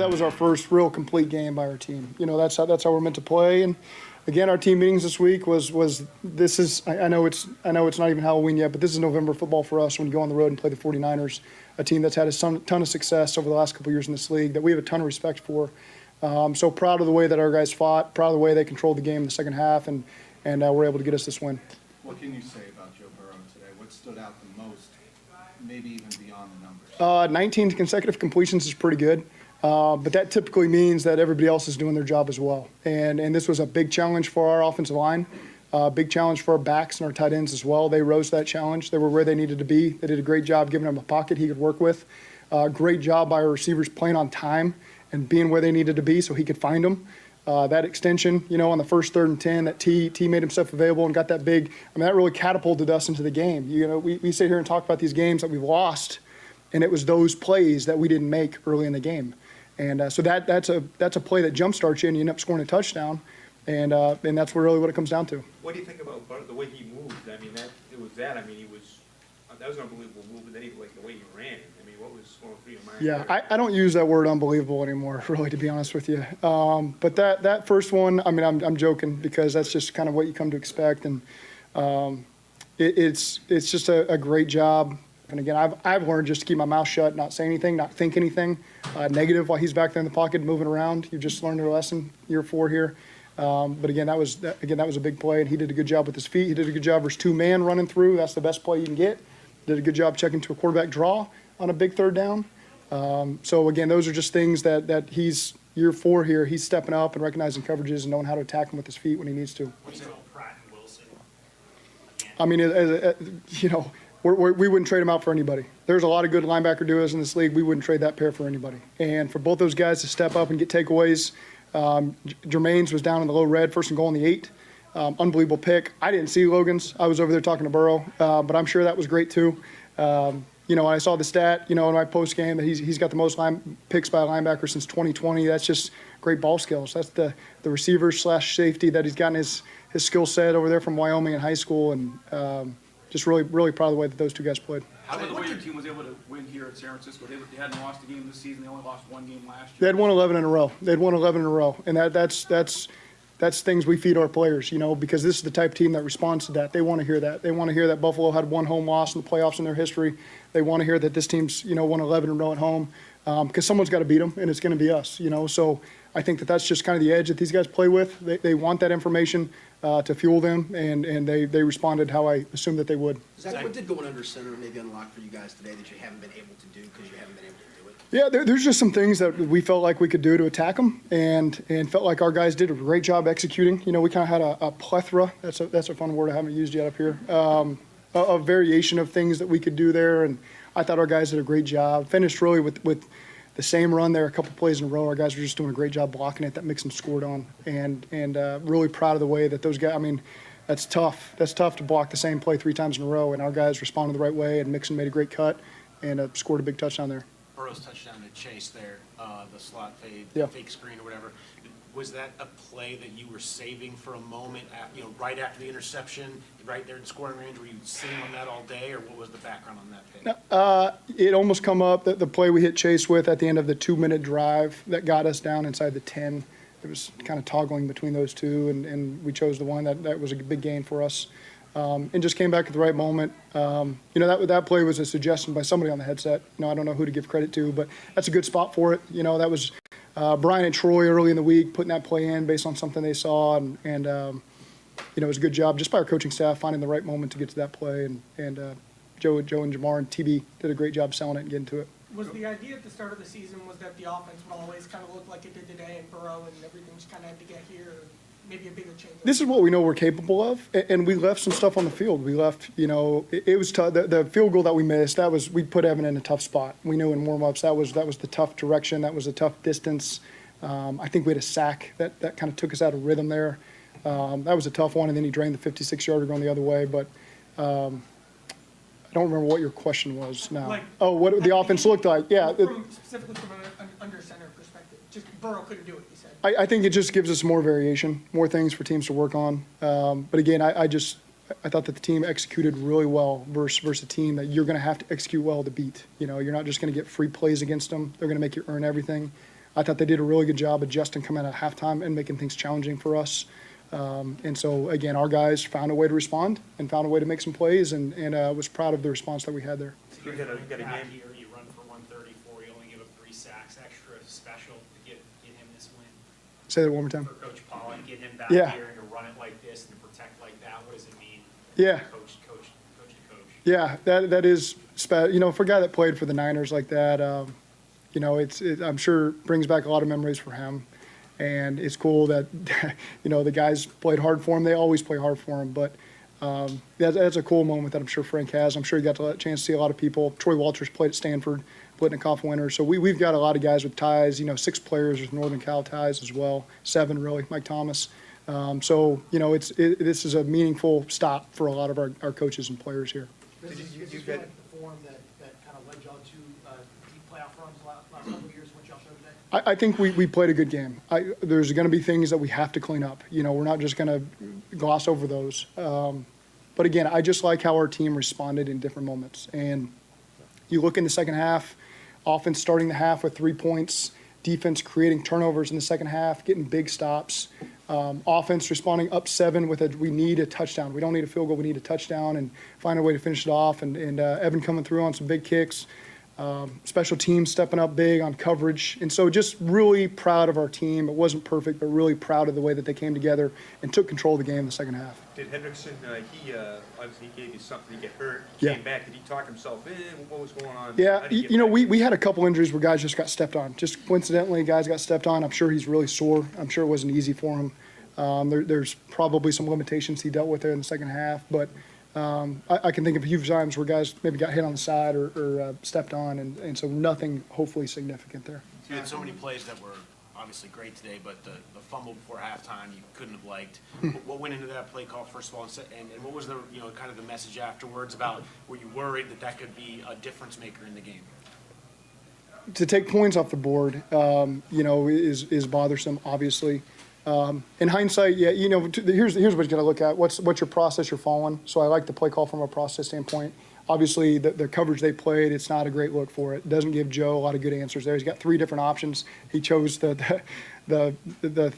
that was our first real complete game by our team. That's how we're meant to play. And again, our team meetings this week was this is I know it's not even Halloween yet, but this is November football for us when you go on the road and play the 49ers, a team that's had a ton of success over the last couple of years in this league that we have a ton of respect for. So proud of the way that our guys fought, proud of the way they controlled the game in the second half, and were able to get us this win. What can you say about Joe Burrow today? What stood out the most, maybe even beyond the numbers? 19 consecutive completions is pretty good. But that typically means that everybody else is doing their job as well. And this was a big challenge for our offensive line, big challenge for our backs and our tight ends as well. They rose to that challenge. They were where they needed to be. They did a great job giving him a pocket he could work with. Great job by our receivers playing on time and being where they needed to be so he could find them. That extension, on the first 3rd and 10, that T made himself available and got that big. That really catapulted us into the game. We sit here and talk about these games that we've lost, and it was those plays that we didn't make early in the game. And so that's a play that jumpstarts you, and you end up scoring a touchdown, and that's really what it comes down to. What do you think about the way he moved? That was an unbelievable move, and then the way he ran. What was going through your mind? Yeah, I don't use that word unbelievable anymore, really, to be honest with you. But that first one, I'm joking because that's just kind of what you come to expect, and it's just a great job. And again, I've learned just to keep my mouth shut, not say anything, not think anything negative while he's back there in the pocket moving around. You've just learned your lesson, year 4 here. But again, that was a big play, and he did a good job with his feet. He did a good job versus 2 man running through. That's the best play you can get. Did a good job checking to a quarterback draw on a big 3rd down. So again, those are just things that he's year 4 here. He's stepping up and recognizing coverages and knowing how to attack him with his feet when he needs to. What's about Pratt and Wilson? We wouldn't trade them out for anybody. There's a lot of good linebacker duos in this league. We wouldn't trade that pair for anybody. And for both those guys to step up and get takeaways, Germaine's was down in the low red, 1st and goal in the 8. Unbelievable pick. I didn't see Logan's. I was over there talking to Burrow, but I'm sure that was great too. I saw the stat, in my post game that he's got the most picks by a linebacker since 2020. That's just great ball skills. That's the receiver / safety that he's gotten his skill set over there from Wyoming in high school, and just really, really proud of the way that those 2 guys played. How about the way your team was able to win here at San Francisco? They hadn't lost a game this season. They only lost 1 game last year. They had won 11 in a row. And that's things we feed our players, because this is the type of team that responds to that. They want to hear that. They want to hear that Buffalo had 1 home loss in the playoffs in their history. They want to hear that this team's, won 11 in a row at home, because someone's got to beat them, and it's going to be us, So I think that's just kind of the edge that these guys play with. They want that information to fuel them, and they responded how I assumed that they would. Zach, what did going under center maybe unlock for you guys today that you haven't been able to do because you haven't been able to do it? Yeah, there's just some things that we felt like we could do to attack them, and felt like our guys did a great job executing. We kind of had a plethora. That's a fun word I haven't used yet up here. A variation of things that we could do there, and I thought our guys did a great job. Finished really with the same run there a couple plays in a row. Our guys were just doing a great job blocking it that Mixon scored on, and really proud of the way that those guys. That's tough. That's tough to block the same play 3 times in a row, and our guys responded the right way, and Mixon made a great cut and scored a big touchdown there. Burrow's touchdown to Chase there, the slot fade, Yeah. fake screen or whatever. Was that a play that you were saving for a moment, right after the interception, right there in scoring range? Were you sitting on that all day, or what was the background on that pick? It almost come up that the play we hit Chase with at the end of the 2-minute drive that got us down inside the 10. It was kind of toggling between those 2, and we chose the one that was a big gain for us. And just came back at the right moment. That play was a suggestion by somebody on the headset. I don't know who to give credit to, but that's a good spot for it. That was Brian and Troy early in the week putting that play in based on something they saw, and it was a good job just by our coaching staff finding the right moment to get to that play, and Joe and Jamar and TB did a great job selling it and getting to it. Was the idea at the start of the season was that the offense would always kind of look like it did today, and Burrow and everything just kind of had to get here, or maybe a bigger change? This is what we know we're capable of, and we left some stuff on the field. We left, it was tough. The field goal that we missed, we put Evan in a tough spot. We knew in warm-ups that was the tough direction, that was a tough distance. I think we had a sack that kind of took us out of rhythm there. That was a tough one, and then he drained the 56-yarder going the other way, but I don't remember what your question was now. What the offense looked like. Yeah. Specifically from an under center perspective. Just Burrow couldn't do it, you said. I think it just gives us more variation, more things for teams to work on. But again, I thought that the team executed really well versus a team that you're going to have to execute well to beat. You're not just going to get free plays against them. They're going to make you earn everything. I thought they did a really good job adjusting coming out of halftime and making things challenging for us. And so, again, our guys found a way to respond and found a way to make some plays, and was proud of the response that we had there. You got a Back game. here, you run for 134, you only give up 3 sacks, extra special to get him this win. Say that one more time. For Coach Paul and get him back Yeah. here and to run it like this and protect like that, what does it mean? Yeah. Coach to coach. Yeah, that is, for a guy that played for the Niners like that, I'm sure brings back a lot of memories for him. And it's cool that, the guys played hard for him. They always play hard for him. But that's a cool moment that I'm sure Frank has. I'm sure he got a chance to see a lot of people. Troy Walters played at Stanford, Blitnikoff winner. So we've got a lot of guys with ties, 6 players with Northern Cal ties as well, 7 really, Mike Thomas. This is a meaningful stop for a lot of our coaches and players here. This is feel like the form that kind of led y'all to deep playoff runs last couple of years, what y'all showed today? I think we played a good game. There's going to be things that we have to clean up. We're not just going to gloss over those. But again, I just like how our team responded in different moments. And you look in the second half, offense starting the half with 3 points, defense creating turnovers in the second half, getting big stops. Offense responding up 7 with we need a touchdown. We don't need a field goal. We need a touchdown and find a way to finish it off. And Evan coming through on some big kicks. Special teams stepping up big on coverage. And so just really proud of our team. It wasn't perfect, but really proud of the way that they came together and took control of the game in the second half. Did Hendrickson, obviously he gave you something to get hurt, Yeah. came back, did he talk himself in? What was going on? Yeah, How did he get back? we had a couple injuries where guys just got stepped on. Just coincidentally, guys got stepped on. I'm sure he's really sore. I'm sure it wasn't easy for him. There's probably some limitations he dealt with there in the second half, but I can think of a few times where guys maybe got hit on the side or stepped on, and so nothing hopefully significant there. You had so many plays that were obviously great today, but the fumble before halftime you couldn't have liked. What went into that play call, first of all, and what was the kind of the message afterwards about, were you worried that could be a difference maker in the game? To take points off the board, is bothersome, obviously. In hindsight, yeah, here's what you got to look at. What's your process you're following? So I like the play call from a process standpoint. Obviously, the coverage they played, it's not a great look for it. It doesn't give Joe a lot of good answers there. He's got 3 different options. He chose the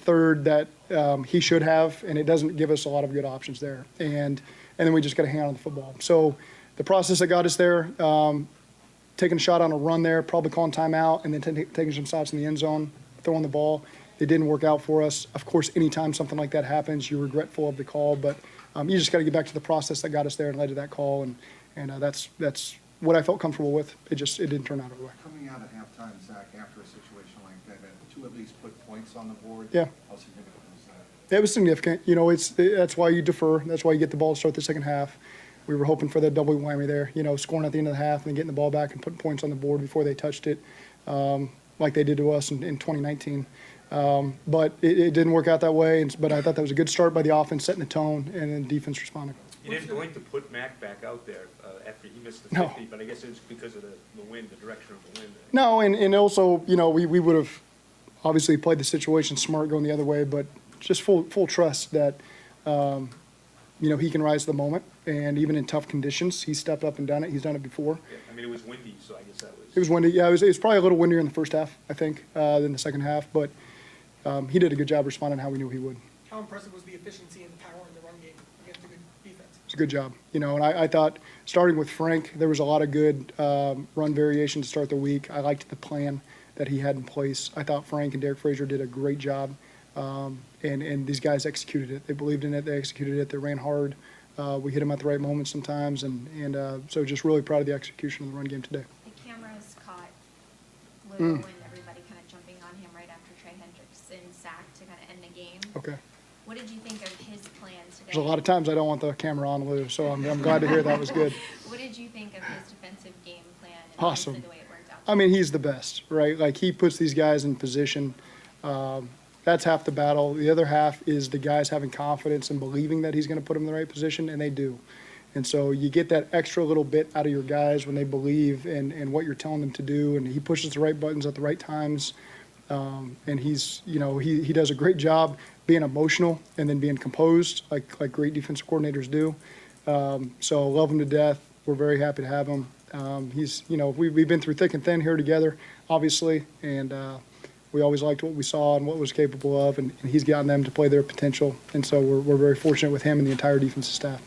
third that he should have, and it doesn't give us a lot of good options there. And then we just got a hand on the football. So the process that got us there, taking a shot on a run there, probably calling timeout, and then taking some shots in the end zone, throwing the ball. It didn't work out for us. Of course, anytime something like that happens, you're regretful of the call, but you just got to get back to the process that got us there and led to that call, and that's what I felt comfortable with. It didn't turn out our way. Coming out at halftime, Zach, after a situation like that to at least put points on the board, Yeah. how significant was that? It was significant. That's why you defer. That's why you get the ball to start the second half. We were hoping for that double whammy there, scoring at the end of the half and then getting the ball back and putting points on the board before they touched it, like they did to us in 2019. But it didn't work out that way. But I thought that was a good start by the offense, setting the tone, and then defense responding. You didn't going to put Mac back out there after he missed the No. 50, but I guess it was because of the wind, the direction of the wind. No, and also, we would have obviously played the situation smart going the other way, but just full trust that, he can rise to the moment. And even in tough conditions, he stepped up and done it. He's done it before. Yeah, I mean, it was windy, so I guess that was... It was windy. Yeah, it was probably a little windier in the first half, I think, than the second half. But he did a good job responding how we knew he would. How impressive was the efficiency and the power in the run game against a good defense? It's a good job. And I thought, starting with Frank, there was a lot of good run variation to start the week. I liked the plan that he had in place. I thought Frank and Derek Frazier did a great job. And these guys executed it. They believed in it. They executed it. They ran hard. We hit them at the right moment sometimes. And so just really proud of the execution of the run game today. The cameras caught Lou and everybody kind of jumping on him right after Trey Hendrickson sacked to kind of end the game. Okay. What did you think of his plan today? There's a lot of times I don't want the camera on Lou, so I'm glad to hear that was good. What did you think of his defensive game plan and Awesome. honestly the way it worked out? I mean, he's the best, right? Like, he puts these guys in position. That's half the battle. The other half is the guys having confidence and believing that he's going to put them in the right position, and they do. And so you get that extra little bit out of your guys when they believe in what you're telling them to do, and he pushes the right buttons at the right times. And he's, he does a great job being emotional and then being composed, like great defensive coordinators do. So love him to death. We're very happy to have him. He's, we've been through thick and thin here together, obviously, and We always liked what we saw and what was capable of, and he's gotten them to play their potential. And so we're very fortunate with him and the entire defensive staff.